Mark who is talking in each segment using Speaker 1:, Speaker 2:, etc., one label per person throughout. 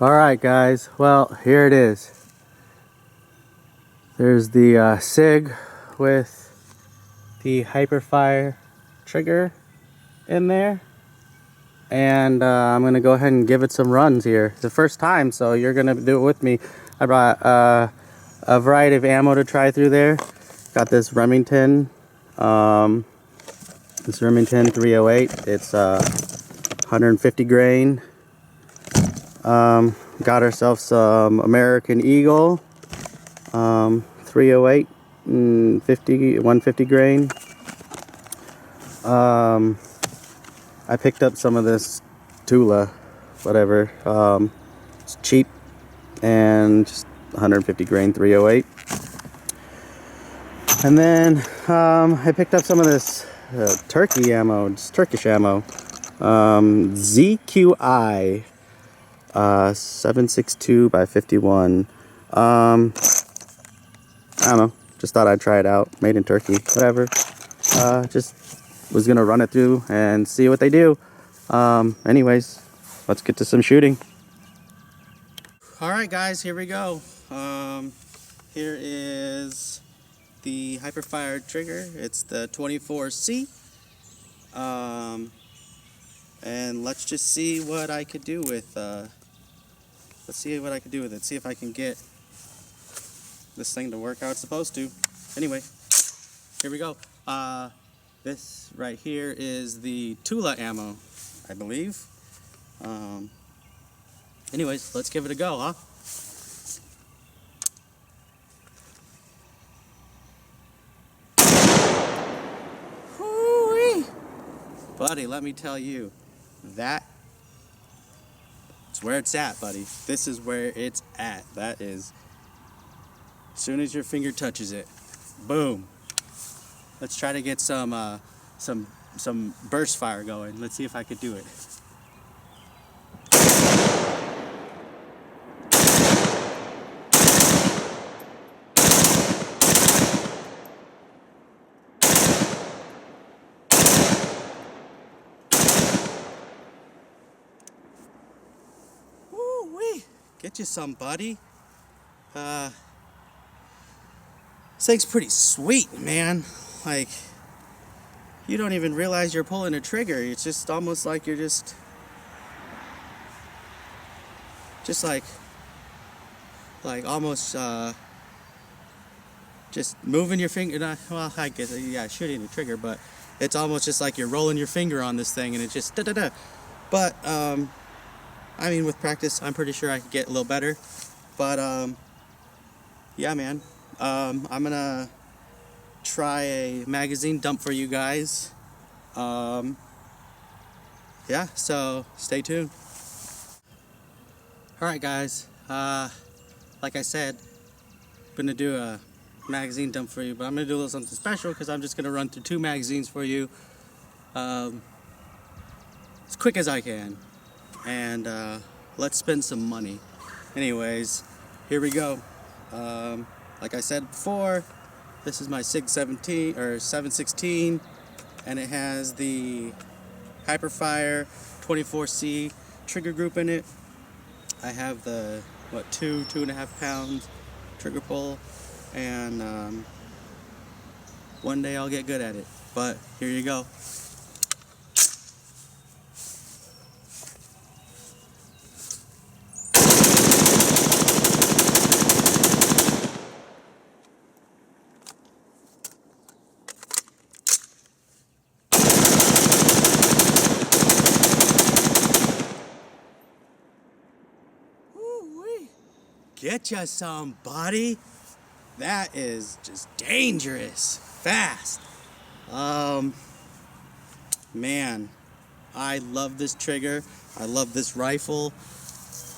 Speaker 1: Alright guys, well here it is. There's the SIG with the Hiperfire trigger in there. And I'm going to go ahead and give it some runs here. It's the first time, so you're going to do it with me. I brought a variety of ammo to try through there. Got this Remington. This Remington 308. It's 150 grain. Got ourselves some American Eagle 308 and 150 grain. I picked up some of this Tula, whatever. It's cheap and just 150 grain 308. And then I picked up some of this turkey ammo, just Turkish ammo. ZQI 762 by 51. I don't know, just thought I'd try it out. Made in Turkey, whatever. Just was gonna run it through and see what they do. Anyways, let's get to some shooting. Alright guys, here we go. Here is the Hiperfire trigger. It's the 24C. And let's just see what I could do with See if I can get this thing to work how it's supposed to. Anyway, here we go. This right here is the Tula ammo, I believe. Anyways, let's give it a go, huh? Hoo-wee. Buddy, let me tell you, that's where it's at, buddy. This is where it's at. That is, as soon as your finger touches it, boom. Let's try to get some burst fire going. Let's see if I could do it. Woo-wee! Get you some, buddy. This thing's pretty sweet, man. Like, you don't even realize you're pulling a trigger. It's just almost like you're just almost just moving your finger. Well, I guess, yeah, shooting the trigger, but it's almost just like you're rolling your finger on this thing and it just da-da-da. But I mean, with practice, I'm pretty sure I could get a little better. But yeah, man. I'm gonna try a magazine dump for you guys. Yeah, so stay tuned. Alright guys, like I said, I'm gonna do a magazine dump for you, but I'm gonna do a little something special because I'm just gonna run through 2 magazines for you as quick as I can, and let's spend some money. Anyways, here we go. Like I said before, this is my SIG716 or 716, and it has the Hiperfire 24C trigger group in it. I have the 2.5 pound trigger pull, and one day I'll get good at it. But here you go. Get ya some, buddy. That is just dangerous fast. Man, I love this trigger. I love this rifle.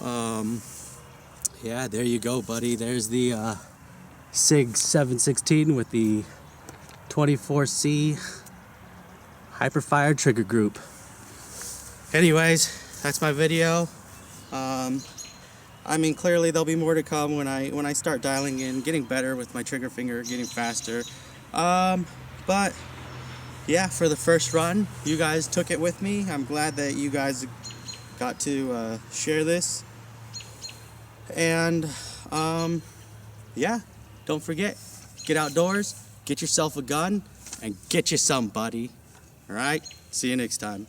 Speaker 1: Yeah, there you go, buddy. There's the SIG716 with the 24C Hiperfire trigger group. Anyways, that's my video. I mean, clearly there'll be more to come when I start dialing in, getting better with my trigger finger, getting faster. But yeah, for the first run, you guys took it with me. I'm glad that you guys got to share this. And yeah, don't forget, get outdoors, get yourself a gun, and get you some, buddy. All right, see you next time.